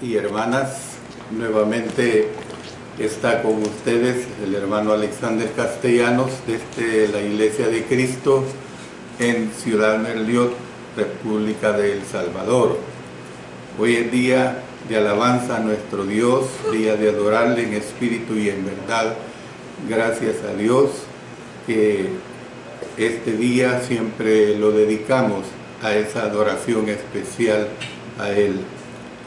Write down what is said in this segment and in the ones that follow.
Y hermanas, nuevamente está con ustedes el hermano Alexander Castellanos desde la Iglesia de Cristo en Ciudad Merliot, República de El Salvador. Hoy es día de alabanza a nuestro Dios, día de adorarle en espíritu y en verdad. Gracias a Dios que este día siempre lo dedicamos a esa adoración especial a Él.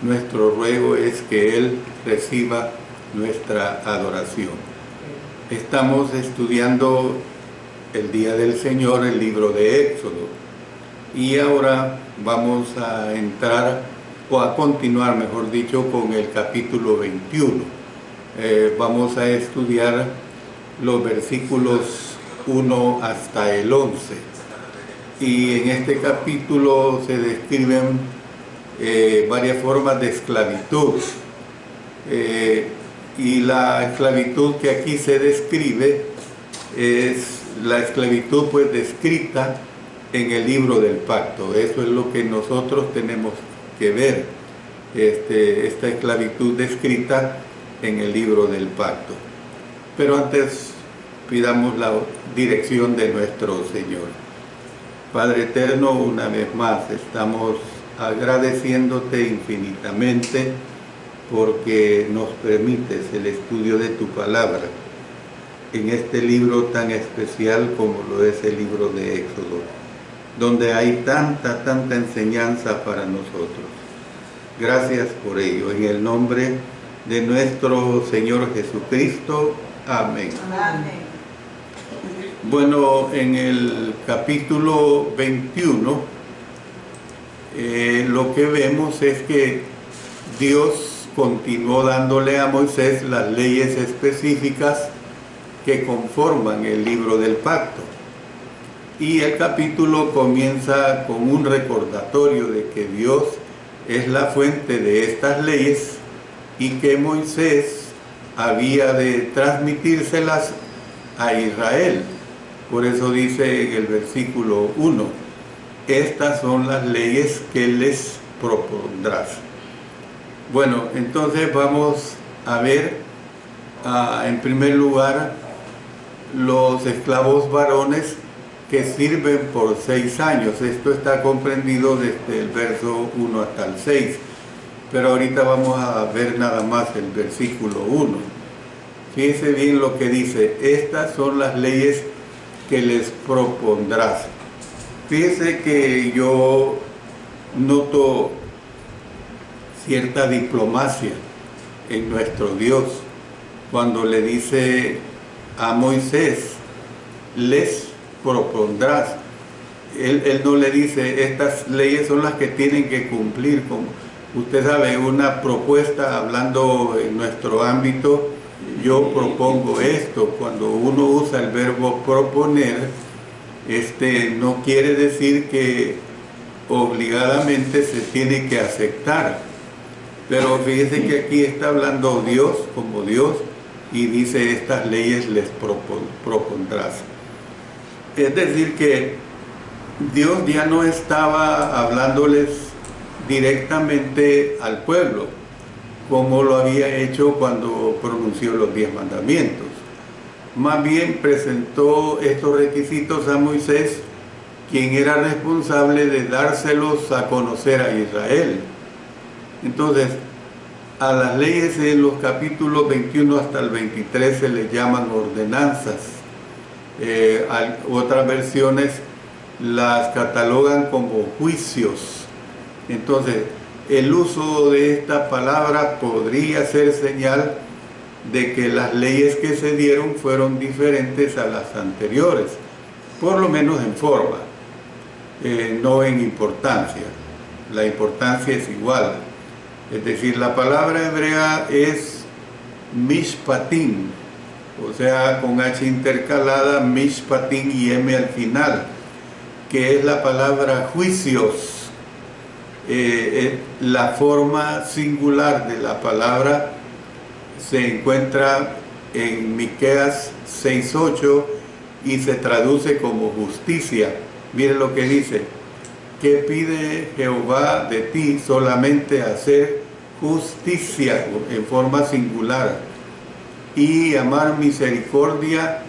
Nuestro ruego es que Él reciba nuestra adoración. Estamos estudiando el Día del Señor, el libro de Éxodo. Y ahora vamos a entrar, o a continuar, mejor dicho, con el capítulo 21. Vamos a estudiar los versículos 1 hasta el 11. Y en este capítulo se describen varias formas de esclavitud, y la esclavitud que aquí se describe es la esclavitud pues descrita en el libro del pacto. Eso es lo que nosotros tenemos que ver, esta esclavitud descrita en el libro del pacto. Pero antes pidamos la dirección de nuestro Señor. Padre eterno, una vez más estamos agradeciéndote infinitamente porque nos permites el estudio de tu palabra en este libro tan especial como lo es el libro de Éxodo, donde hay tanta enseñanza para nosotros. Gracias por ello, en el nombre de nuestro Señor Jesucristo. Amén. Amén. Bueno, en el capítulo 21 lo que vemos es que Dios continuó dándole a Moisés las leyes específicas que conforman el libro del pacto. Y el capítulo comienza con un recordatorio de que Dios es la fuente de estas leyes y que Moisés había de transmitírselas a Israel. Por eso dice en el versículo 1, estas son las leyes que les propondrás. Bueno, entonces vamos a ver en primer lugar los esclavos varones que sirven por 6 años. Esto está comprendido desde el verso 1 hasta el 6, pero ahorita vamos a ver nada más el versículo 1. Fíjense bien lo que dice: estas son las leyes que les propondrás. Fíjese que yo noto cierta diplomacia en nuestro Dios cuando le dice a Moisés, les propondrás. Él no le dice, estas leyes son las que tienen que cumplir. Como usted sabe, una propuesta, hablando en nuestro ámbito, yo propongo esto. Cuando uno usa el verbo proponer, no quiere decir que obligadamente se tiene que aceptar. Pero fíjese que aquí está hablando Dios como Dios y dice, estas leyes les propondrás. Es decir que Dios ya no estaba hablándoles directamente al pueblo, como lo había hecho cuando pronunció los 10 mandamientos. Más bien presentó estos requisitos a Moisés, quien era responsable de dárselos a conocer a Israel. Entonces, a las leyes en los capítulos 21 hasta el 23 se les llaman ordenanzas. Otras versiones las catalogan como juicios. Entonces, el uso de esta palabra podría ser señal de que las leyes que se dieron fueron diferentes a las anteriores, por lo menos en forma, no en importancia. La importancia es igual. Es decir, la palabra hebrea es mishpatim, o sea, con H intercalada, mishpatim y M al final, que es la palabra juicios. La forma singular de la palabra se encuentra en Miqueas 6:8 y se traduce como justicia. Miren lo que dice: ¿qué pide Jehová de ti? Solamente hacer justicia en forma singular y amar misericordia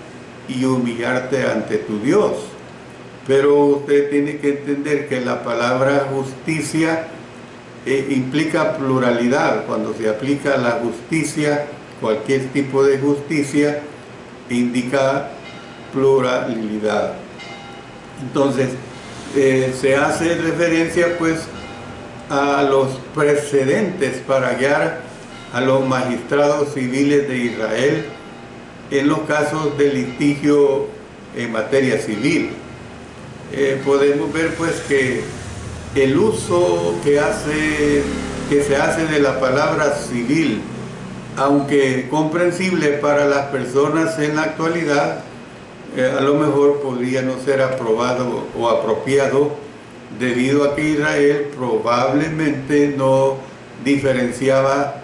y humillarte ante tu Dios. Pero usted tiene que entender que la palabra justicia implica pluralidad. Cuando se aplica la justicia, cualquier tipo de justicia indica pluralidad. Entonces, se hace referencia pues a los precedentes para guiar a los magistrados civiles de Israel en los casos de litigio en materia civil. Podemos ver pues que el uso que se hace de la palabra civil, aunque comprensible para las personas en la actualidad, a lo mejor podría no ser aprobado o apropiado, debido a que Israel probablemente no diferenciaba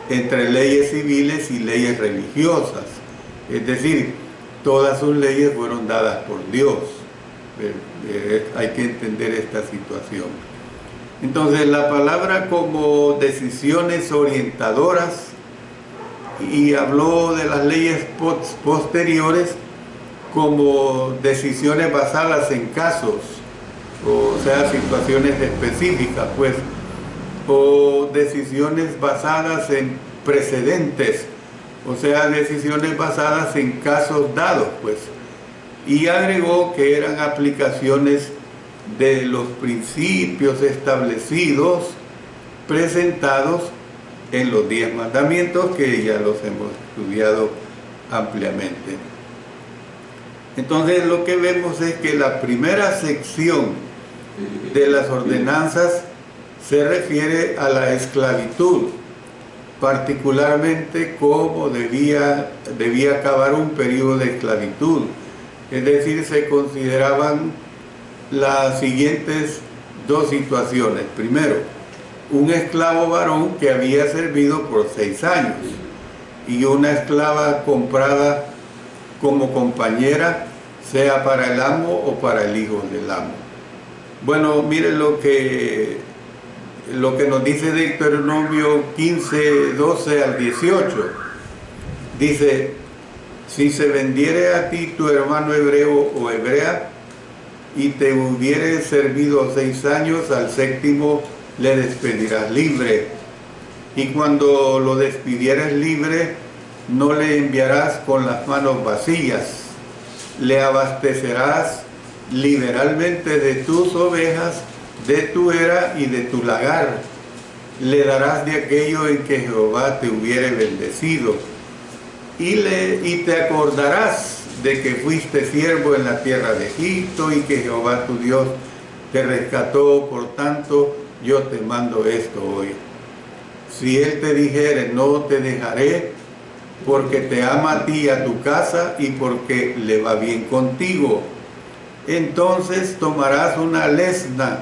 entre leyes civiles y leyes religiosas. Es decir, todas sus leyes fueron dadas por Dios. Hay que entender esta situación. Entonces, la palabra como decisiones orientadoras, y habló de las leyes posteriores como decisiones basadas en casos, o sea, situaciones específicas, pues, o decisiones basadas en precedentes, o sea, decisiones basadas en casos dados, pues. Y agregó que eran aplicaciones de los principios establecidos, presentados en los 10 mandamientos, que ya los hemos estudiado ampliamente. Entonces, lo que vemos es que la primera sección de las ordenanzas se refiere a la esclavitud, particularmente cómo debía acabar un periodo de esclavitud. Es decir, se consideraban las siguientes dos situaciones. Primero, un esclavo varón que había servido por 6 años y una esclava comprada como compañera, sea para el amo o para el hijo del amo. Bueno, miren lo que nos dice Deuteronomio 15, 12 al 18. Dice: si se vendiere a ti tu hermano hebreo o hebrea, y te hubiere servido 6 años, al 7º le despedirás libre. Y cuando lo despidieres libre, no le enviarás con las manos vacías. Le abastecerás liberalmente de tus ovejas, de tu era y de tu lagar. Le darás de aquello en que Jehová te hubiere bendecido. Y te acordarás de que fuiste siervo en la tierra de Egipto y que Jehová tu Dios te rescató. Por tanto, yo te mando esto hoy. Si él te dijere: no te dejaré, porque te ama a ti y a tu casa y porque le va bien contigo, entonces tomarás una lesna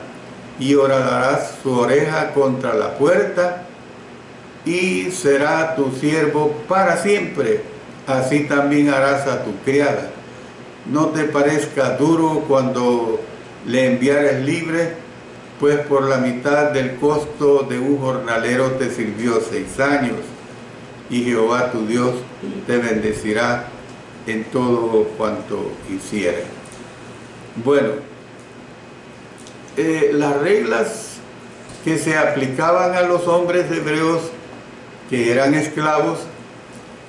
y horadarás su oreja contra la puerta, y será tu siervo para siempre. Así también harás a tu criada. No te parezca duro cuando le enviares libre, pues por la mitad del costo de un jornalero te sirvió 6 años, y Jehová tu Dios te bendecirá en todo cuanto hiciere. Bueno, las reglas que se aplicaban a los hombres hebreos que eran esclavos,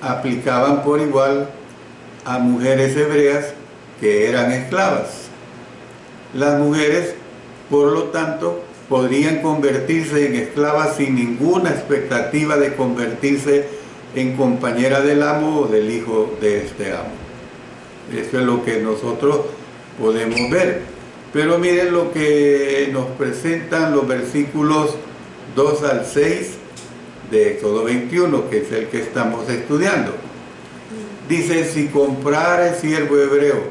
aplicaban por igual a mujeres hebreas que eran esclavas. Las mujeres, por lo tanto, podrían convertirse en esclavas sin ninguna expectativa de convertirse en compañera del amo o del hijo de este amo. Eso es lo que nosotros podemos ver. Pero miren lo que nos presentan los versículos 2 al 6 de Éxodo 21, que es el que estamos estudiando. Dice: si comprare siervo hebreo,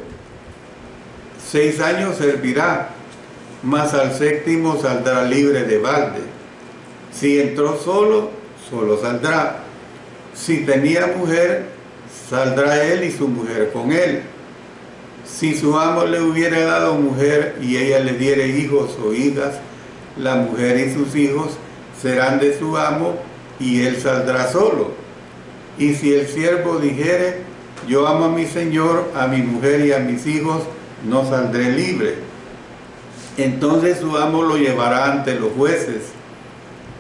6 años servirá, mas al 7º saldrá libre de balde. Si entró solo, solo saldrá. Si tenía mujer, saldrá él y su mujer con él. Si su amo le hubiera dado mujer y ella le diere hijos o hijas, la mujer y sus hijos serán de su amo, y él saldrá solo. Y si el siervo dijere, yo amo a mi señor, a mi mujer y a mis hijos, no saldré libre. Entonces su amo lo llevará ante los jueces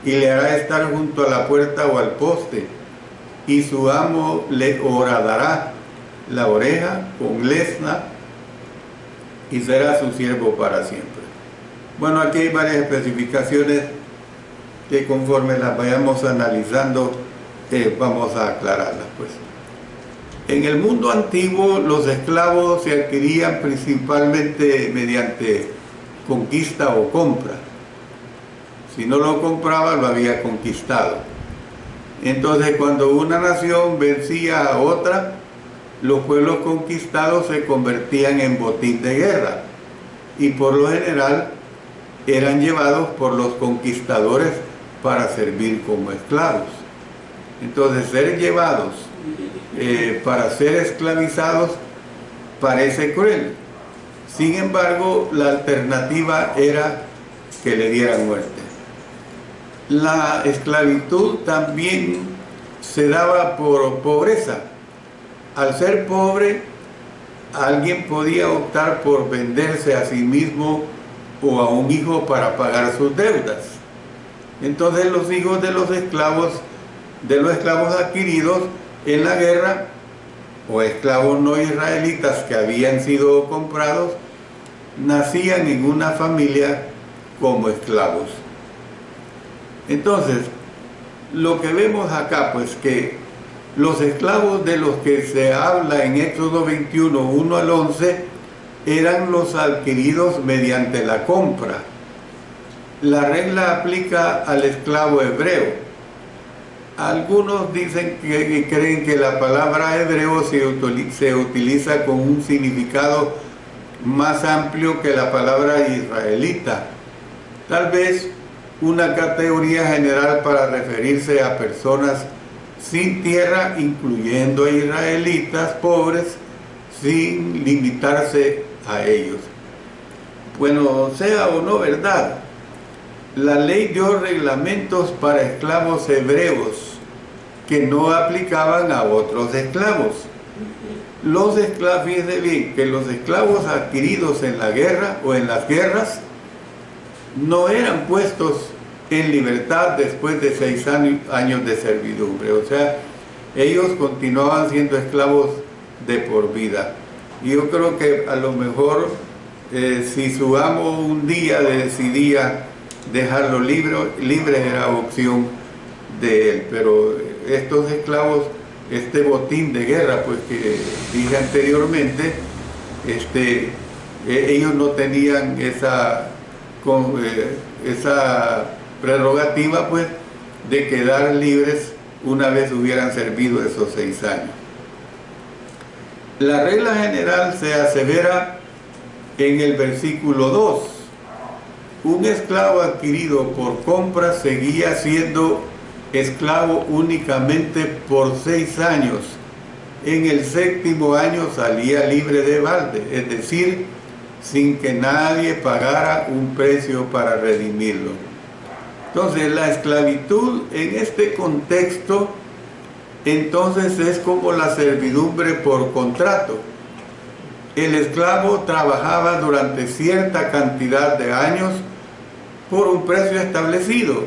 y le hará estar junto a la puerta o al poste, y su amo le horadará la oreja con lesna y será su siervo para siempre. Bueno, aquí hay varias especificaciones que conforme las vayamos analizando vamos a aclararlas, pues. En el mundo antiguo los esclavos se adquirían principalmente mediante conquista o compra. Si no lo compraba, lo había conquistado. Entonces, cuando una nación vencía a otra, los pueblos conquistados se convertían en botín de guerra y por lo general eran llevados por los conquistadores para servir como esclavos. Entonces, ser llevados para ser esclavizados parece cruel. Sin embargo, la alternativa era que le dieran muerte. La esclavitud también se daba por pobreza. Al ser pobre, alguien podía optar por venderse a sí mismo o a un hijo para pagar sus deudas. Entonces los hijos de los esclavos adquiridos en la guerra, o esclavos no israelitas que habían sido comprados, nacían en una familia como esclavos. Entonces, lo que vemos acá, pues que los esclavos de los que se habla en Éxodo 21, 1 al 11, eran los adquiridos mediante la compra. La regla aplica al esclavo hebreo. Algunos dicen que creen que la palabra hebreo se utiliza con un significado más amplio que la palabra israelita. Tal vez una categoría general para referirse a personas sin tierra, incluyendo a israelitas pobres, sin limitarse a ellos. Bueno, sea o no verdad, la ley dio reglamentos para esclavos hebreos que no aplicaban a otros esclavos. Los esclavos, fíjense bien, que los esclavos adquiridos en la guerra o en las guerras no eran puestos en libertad después de 6 años de servidumbre. O sea, ellos continuaban siendo esclavos de por vida. Y yo creo que a lo mejor si su amo un día decidía dejarlo libre era opción de él. Pero estos esclavos, este botín de guerra, pues que dije anteriormente, ellos no tenían esa prerrogativa, pues, de quedar libres una vez hubieran servido esos 6 años. La regla general se asevera en el versículo 2. Un esclavo adquirido por compra seguía siendo esclavo únicamente por 6 años. En el 7º año salía libre de balde, es decir, sin que nadie pagara un precio para redimirlo. Entonces, la esclavitud en este contexto, entonces es como la servidumbre por contrato. El esclavo trabajaba durante cierta cantidad de años por un precio establecido.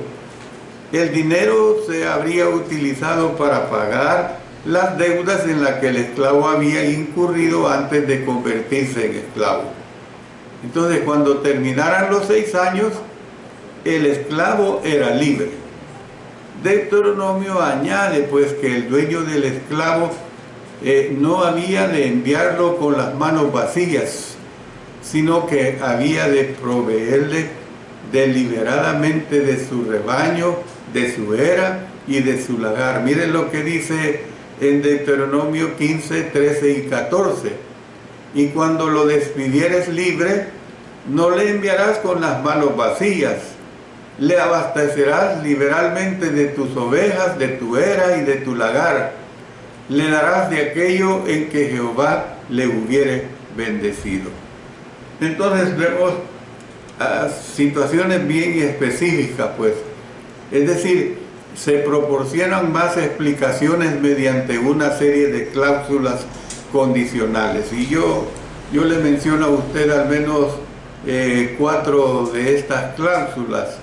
El dinero se habría utilizado para pagar las deudas en las que el esclavo había incurrido antes de convertirse en esclavo. Entonces, cuando terminaran los 6 años, el esclavo era libre. Deuteronomio añade pues que el dueño del esclavo no había de enviarlo con las manos vacías, sino que había de proveerle deliberadamente de su rebaño, de su era y de su lagar. Miren lo que dice en Deuteronomio 15, 13 y 14. Y cuando lo despidieres libre, no le enviarás con las manos vacías, le abastecerás liberalmente de tus ovejas, de tu era y de tu lagar. Le darás de aquello en que Jehová le hubiere bendecido. Entonces vemos situaciones bien específicas, pues. Es decir, se proporcionan más explicaciones mediante una serie de cláusulas condicionales. Y yo le menciono a usted al menos 4 de estas cláusulas.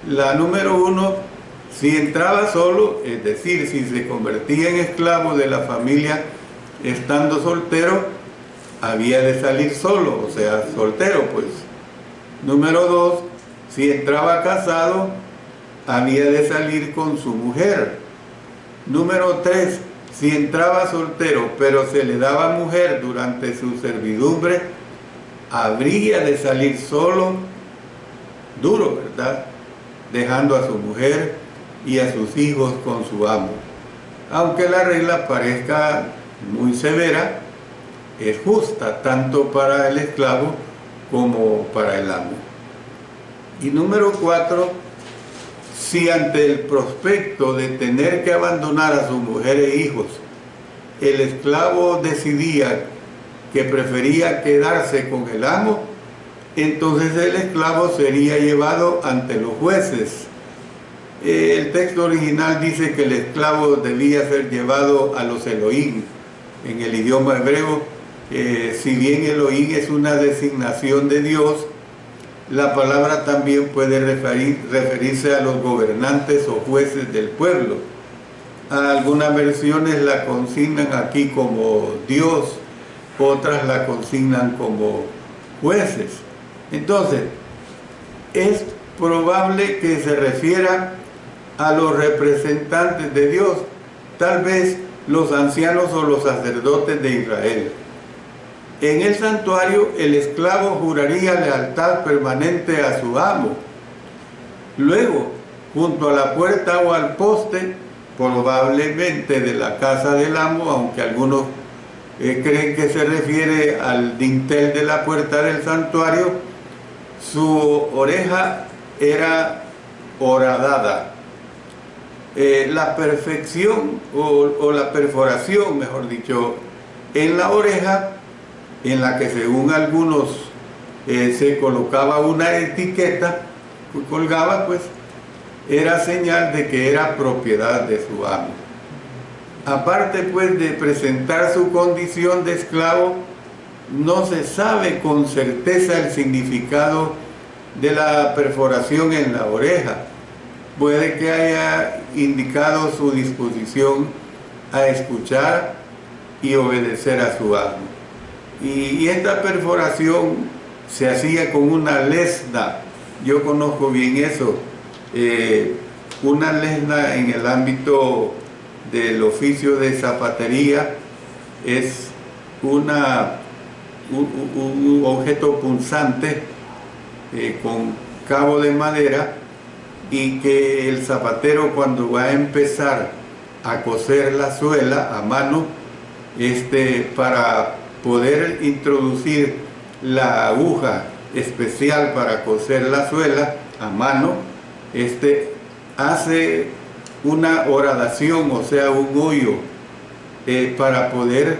La número 1, si entraba solo, es decir, si se convertía en esclavo de la familia estando soltero, había de salir solo, o sea, soltero pues. Número 2, si entraba casado, había de salir con su mujer. Número 3, si entraba soltero, pero se le daba mujer durante su servidumbre, habría de salir solo, duro, ¿verdad?, dejando a su mujer y a sus hijos con su amo. Aunque la regla parezca muy severa, es justa tanto para el esclavo como para el amo. Y número 4, si ante el prospecto de tener que abandonar a su mujer e hijos, el esclavo decidía que prefería quedarse con el amo, entonces el esclavo sería llevado ante los jueces. El texto original dice que el esclavo debía ser llevado a los Elohim. En el idioma hebreo, si bien Elohim es una designación de Dios, la palabra también puede referirse a los gobernantes o jueces del pueblo. Algunas versiones la consignan aquí como Dios, otras la consignan como jueces. Entonces, es probable que se refiera a los representantes de Dios, tal vez los ancianos o los sacerdotes de Israel. En el santuario, el esclavo juraría lealtad permanente a su amo. Luego, junto a la puerta o al poste, probablemente de la casa del amo, aunque algunos creen que se refiere al dintel de la puerta del santuario, su oreja era horadada. La perfección o la perforación, mejor dicho, en la oreja, en la que según algunos se colocaba una etiqueta, colgaba pues, era señal de que era propiedad de su amo. Aparte pues de presentar su condición de esclavo, no se sabe con certeza el significado de la perforación en la oreja. Puede que haya indicado su disposición a escuchar y obedecer a su amo. Y esta perforación se hacía con una lesna. Yo conozco bien eso. Una lesna en el ámbito del oficio de zapatería es un objeto punzante con cabo de madera, y que el zapatero, cuando va a empezar a coser la suela a mano, para poder introducir la aguja especial para coser la suela a mano, hace una horadación, o sea, un hoyo, para poder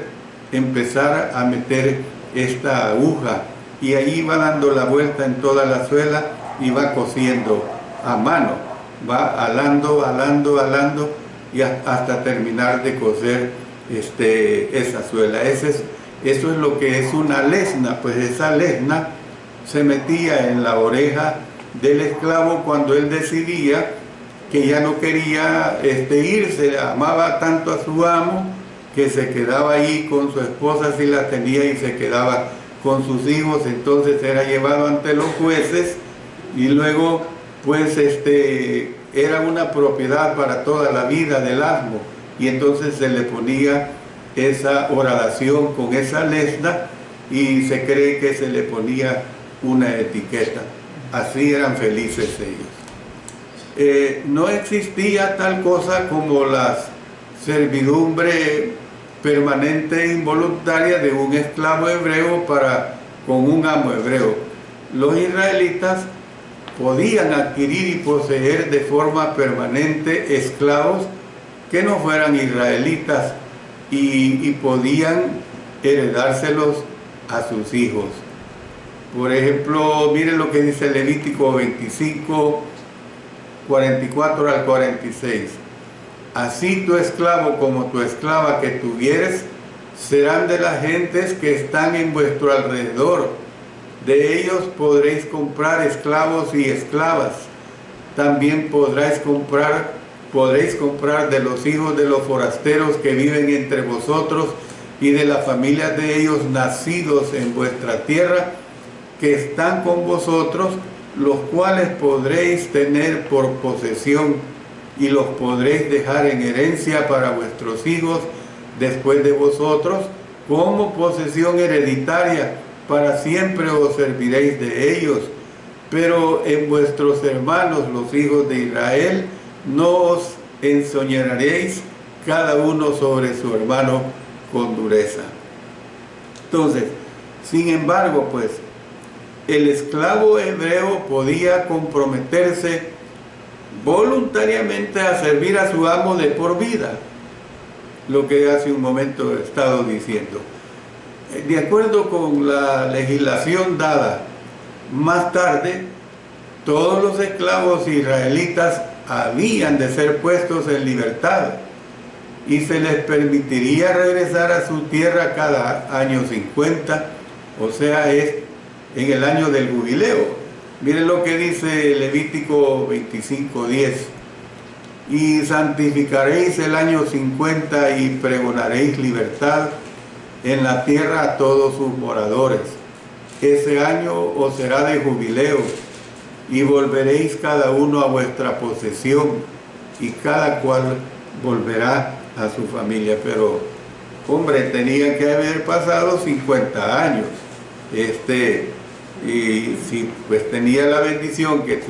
empezar a meter esta aguja, y ahí va dando la vuelta en toda la suela y va cosiendo a mano, va alando y hasta terminar de coser esa suela. Eso es lo que es una lesna. Pues esa lesna se metía en la oreja del esclavo cuando él decidía que ya no quería irse, amaba tanto a su amo que se quedaba ahí con su esposa si la tenía, y se quedaba con sus hijos. Entonces era llevado ante los jueces y luego pues era una propiedad para toda la vida del asno, y entonces se le ponía esa horadación con esa lesna, y se cree que se le ponía una etiqueta. Así eran felices ellos. No existía tal cosa como la servidumbre permanente e involuntaria de un esclavo hebreo con un amo hebreo. Los israelitas podían adquirir y poseer de forma permanente esclavos que no fueran israelitas, y podían heredárselos a sus hijos. Por ejemplo, miren lo que dice Levítico 25, 44 al 46. Así tu esclavo como tu esclava que tuvieres serán de las gentes que están en vuestro alrededor. De ellos podréis comprar esclavos y esclavas. También podréis comprar de los hijos de los forasteros que viven entre vosotros y de las familias de ellos nacidos en vuestra tierra, que están con vosotros, los cuales podréis tener por posesión y los podréis dejar en herencia para vuestros hijos después de vosotros, como posesión hereditaria, para siempre os serviréis de ellos. Pero en vuestros hermanos, los hijos de Israel, no os ensoñaréis cada uno sobre su hermano con dureza. Entonces, sin embargo, pues, el esclavo hebreo podía comprometerse voluntariamente a servir a su amo de por vida, lo que hace un momento he estado diciendo. De acuerdo con la legislación dada más tarde, todos los esclavos israelitas habían de ser puestos en libertad y se les permitiría regresar a su tierra cada año 50, o sea, es en el año del jubileo. Miren lo que dice Levítico 25:10. Y santificaréis el año 50 y pregonaréis libertad en la tierra a todos sus moradores. Ese año os será de jubileo y volveréis cada uno a vuestra posesión y cada cual volverá a su familia. Pero, hombre, tenía que haber pasado 50 años. Y si pues tenía la bendición que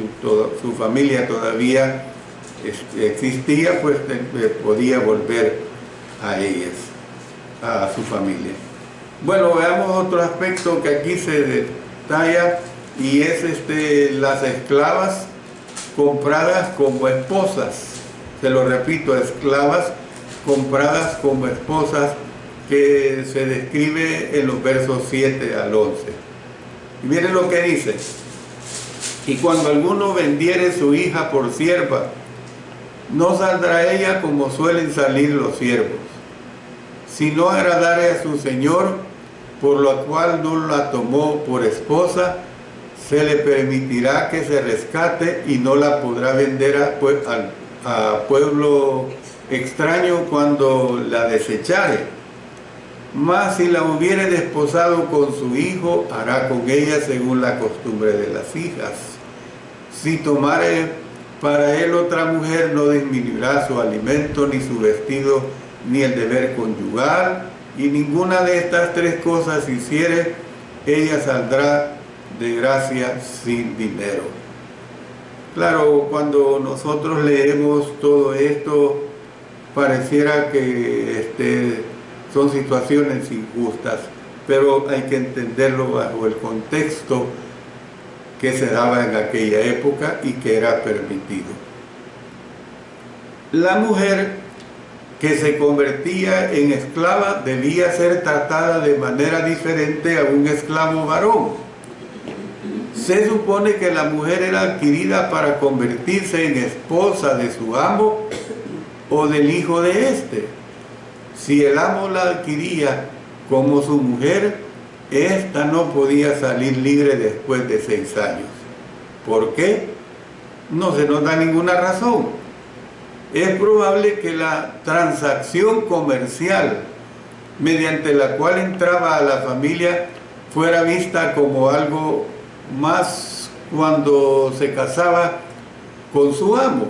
su familia todavía existía, pues podía volver a ellas, a su familia. Bueno, veamos otro aspecto que aquí se detalla, y es las esclavas compradas como esposas. Se lo repito, esclavas compradas como esposas, que se describe en los versos 7 al 11. Y miren lo que dice: y cuando alguno vendiere su hija por sierva, no saldrá ella como suelen salir los siervos, si no agradare a su señor, por lo cual no la tomó por esposa, se le permitirá que se rescate y no la podrá vender a pueblo extraño cuando la desechare. Mas si la hubiere desposado con su hijo, hará con ella según la costumbre de las hijas. Si tomare para él otra mujer, no disminuirá su alimento, ni su vestido, ni el deber conyugal, y ninguna de estas tres cosas hiciere, ella saldrá de gracia sin dinero. Claro, cuando nosotros leemos todo esto, pareciera que son situaciones injustas, pero hay que entenderlo bajo el contexto que se daba en aquella época y que era permitido. La mujer que se convertía en esclava debía ser tratada de manera diferente a un esclavo varón. Se supone que la mujer era adquirida para convertirse en esposa de su amo o del hijo de éste. Si el amo la adquiría como su mujer, ésta no podía salir libre después de 6 años. ¿Por qué? No se nos da ninguna razón. Es probable que la transacción comercial mediante la cual entraba a la familia fuera vista como algo más cuando se casaba con su amo.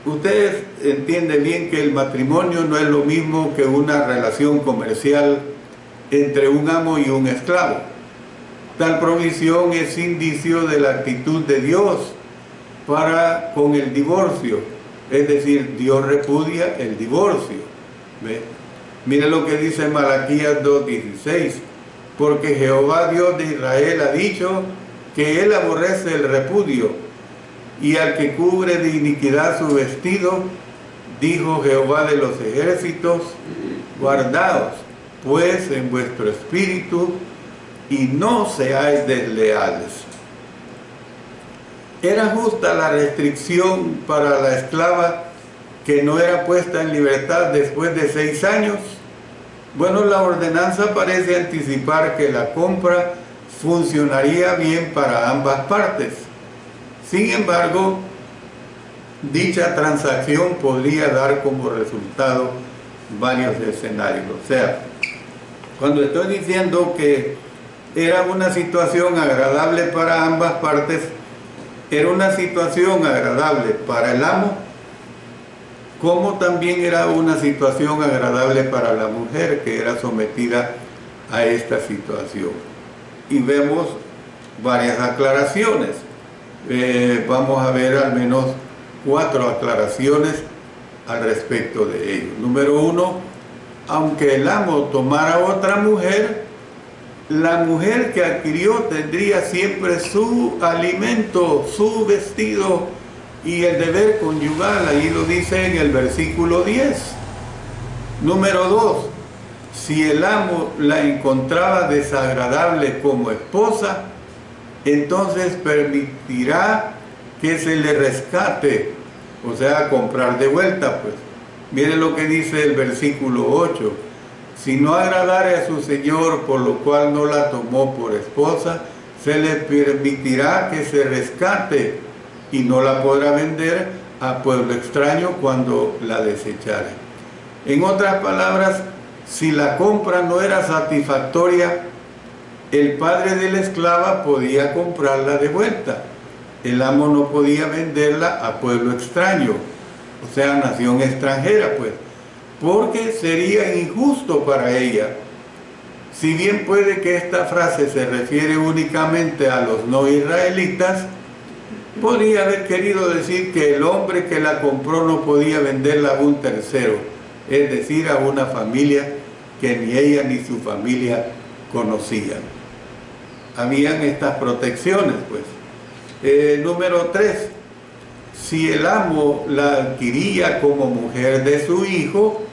Ustedes entienden bien que el matrimonio no es lo mismo que una relación comercial entre un amo y un esclavo. Tal provisión es indicio de la actitud de Dios para con el divorcio, es decir, Dios repudia el divorcio. ¿Ve? Mire lo que dice Malaquías 2:16: porque Jehová Dios de Israel ha dicho que él aborrece el repudio, y al que cubre de iniquidad su vestido, dijo Jehová de los ejércitos, guardaos pues en vuestro espíritu y no seáis desleales. ¿Era justa la restricción para la esclava que no era puesta en libertad después de 6 años? Bueno, la ordenanza parece anticipar que la compra funcionaría bien para ambas partes. Sin embargo, dicha transacción podría dar como resultado varios escenarios. O sea, cuando estoy diciendo que era una situación agradable para ambas partes, era una situación agradable para el amo, como también era una situación agradable para la mujer que era sometida a esta situación. Y vemos varias aclaraciones. Vamos a ver al menos 4 aclaraciones al respecto de ello. Número 1, aunque el amo tomara otra mujer, la mujer que adquirió tendría siempre su alimento, su vestido y el deber conyugal. Ahí lo dice en el versículo 10. Número 2, si el amo la encontraba desagradable como esposa, entonces permitirá que se le rescate, o sea, comprar de vuelta, pues. Miren lo que dice el versículo 8. Si no agradare a su señor, por lo cual no la tomó por esposa, se le permitirá que se rescate y no la podrá vender a pueblo extraño cuando la desechare. En otras palabras, si la compra no era satisfactoria, el padre de la esclava podía comprarla de vuelta. El amo no podía venderla a pueblo extraño, o sea, nación extranjera, pues, porque sería injusto para ella. Si bien puede que esta frase se refiere únicamente a los no israelitas, podría haber querido decir que el hombre que la compró no podía venderla a un tercero, es decir, a una familia que ni ella ni su familia conocían. Habían estas protecciones, pues. Número 3, si el amo la adquiría como mujer de su hijo,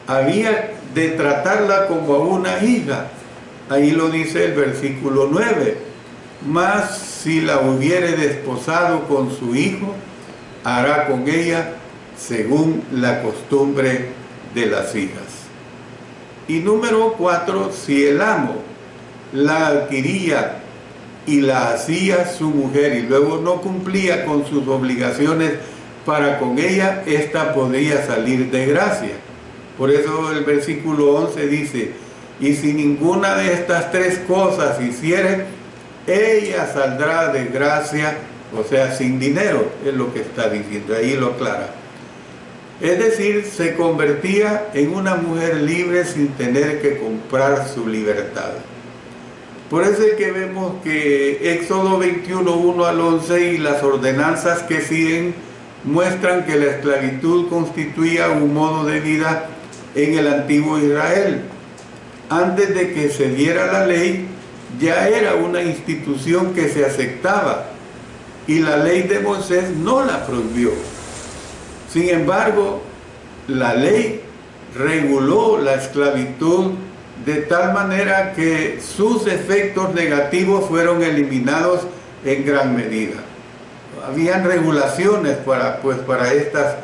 había de tratarla como a una hija. Ahí lo dice el versículo 9. Mas si la hubiere desposado con su hijo, hará con ella según la costumbre de las hijas. Y número 4, si el amo la adquiría y la hacía su mujer y luego no cumplía con sus obligaciones para con ella, ésta podría salir de gracia. Por eso el versículo 11 dice, y si ninguna de estas 3 cosas hiciere, ella saldrá de gracia, o sea, sin dinero, es lo que está diciendo, ahí lo aclara. Es decir, se convertía en una mujer libre sin tener que comprar su libertad. Por eso es que vemos que Éxodo 21, 1 al 11 y las ordenanzas que siguen muestran que la esclavitud constituía un modo de vida en el antiguo Israel. Antes de que se diera la ley, ya era una institución que se aceptaba y la ley de Moisés no la prohibió. Sin embargo, la ley reguló la esclavitud de tal manera que sus efectos negativos fueron eliminados en gran medida. Habían regulaciones para esta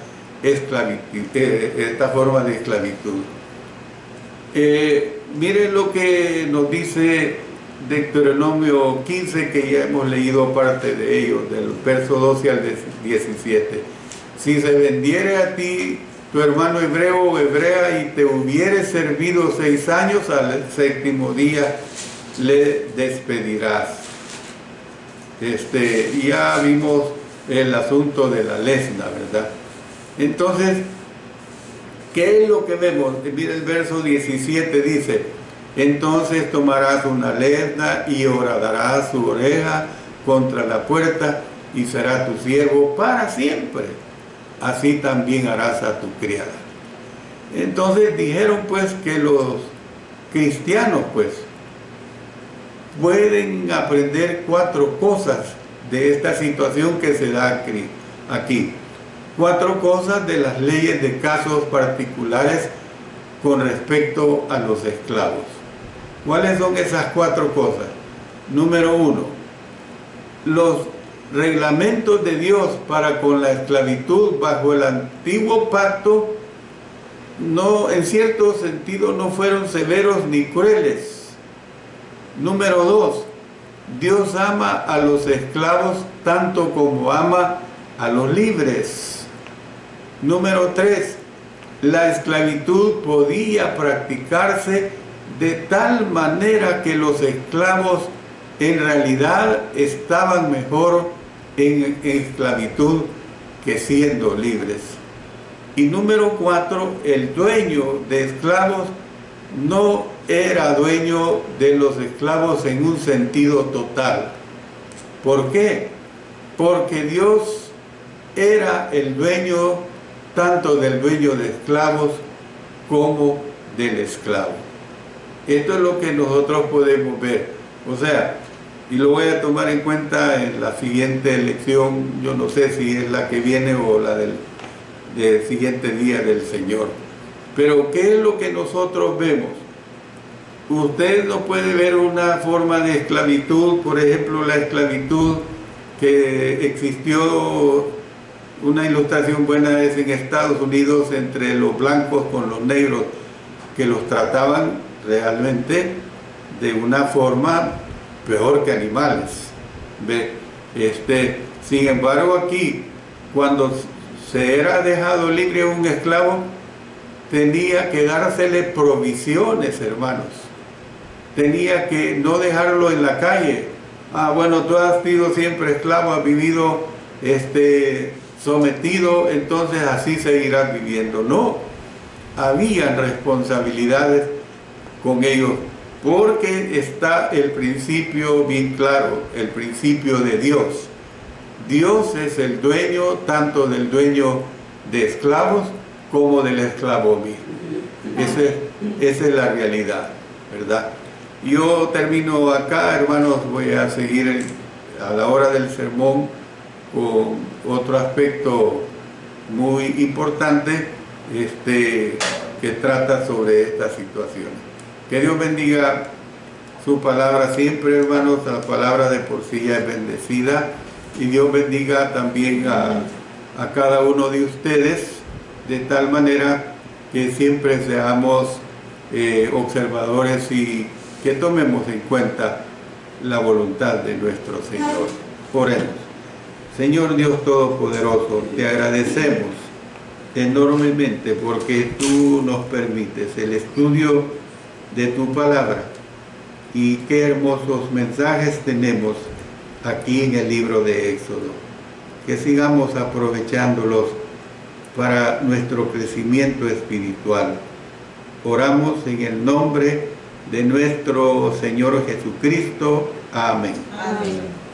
forma de esclavitud. Miren lo que nos dice Deuteronomio 15, que ya hemos leído parte de ello, del verso 12 al 17. Si se vendiere a ti tu hermano hebreo o hebrea y te hubiere servido 6 años, al 7º día le despedirás. Ya vimos el asunto de la lesna, ¿verdad? Entonces, ¿qué es lo que vemos? Mira el verso 17, dice, entonces tomarás una lesna y horadarás su oreja contra la puerta y será tu siervo para siempre. Así también harás a tu criada. Entonces dijeron pues que los cristianos pues pueden aprender 4 cosas de esta situación que se da aquí. 4 cosas de las leyes de casos particulares con respecto a los esclavos. ¿Cuáles son esas 4 cosas? Número 1, los reglamentos de Dios para con la esclavitud bajo el antiguo pacto no, en cierto sentido, no fueron severos ni crueles. Número 2, Dios ama a los esclavos tanto como ama a los libres. Número 3, la esclavitud podía practicarse de tal manera que los esclavos en realidad estaban mejor en esclavitud que siendo libres. Y número 4, el dueño de esclavos no era dueño de los esclavos en un sentido total. ¿Por qué? Porque Dios era el dueño tanto del dueño de esclavos como del esclavo. Esto es lo que nosotros podemos ver. O sea, y lo voy a tomar en cuenta en la siguiente lección, yo no sé si es la que viene o la del siguiente día del Señor. Pero ¿qué es lo que nosotros vemos? Usted no puede ver una forma de esclavitud, por ejemplo, la esclavitud que existió, una ilustración buena es en Estados Unidos entre los blancos con los negros, que los trataban realmente de una forma peor que animales. Sin embargo, aquí, cuando se era dejado libre un esclavo, tenía que dársele provisiones, hermanos. Tenía que no dejarlo en la calle. Ah, bueno, tú has sido siempre esclavo, has vivido sometido, entonces así seguirás viviendo. No, habían responsabilidades con ellos, porque está el principio bien claro, el principio de Dios. Dios es el dueño tanto del dueño de esclavos como del esclavo mismo. Esa es la realidad, ¿verdad? Yo termino acá, hermanos, voy a seguir a la hora del sermón con otro aspecto muy importante que trata sobre esta situación. Que Dios bendiga su palabra siempre, hermanos. La palabra de por sí ya es bendecida. Y Dios bendiga también a cada uno de ustedes, de tal manera que siempre seamos observadores y que tomemos en cuenta la voluntad de nuestro Señor. Oremos. Señor Dios Todopoderoso, te agradecemos enormemente porque tú nos permites el estudio de tu palabra, y qué hermosos mensajes tenemos aquí en el libro de Éxodo, que sigamos aprovechándolos para nuestro crecimiento espiritual. Oramos en el nombre de nuestro Señor Jesucristo. Amén. Amén.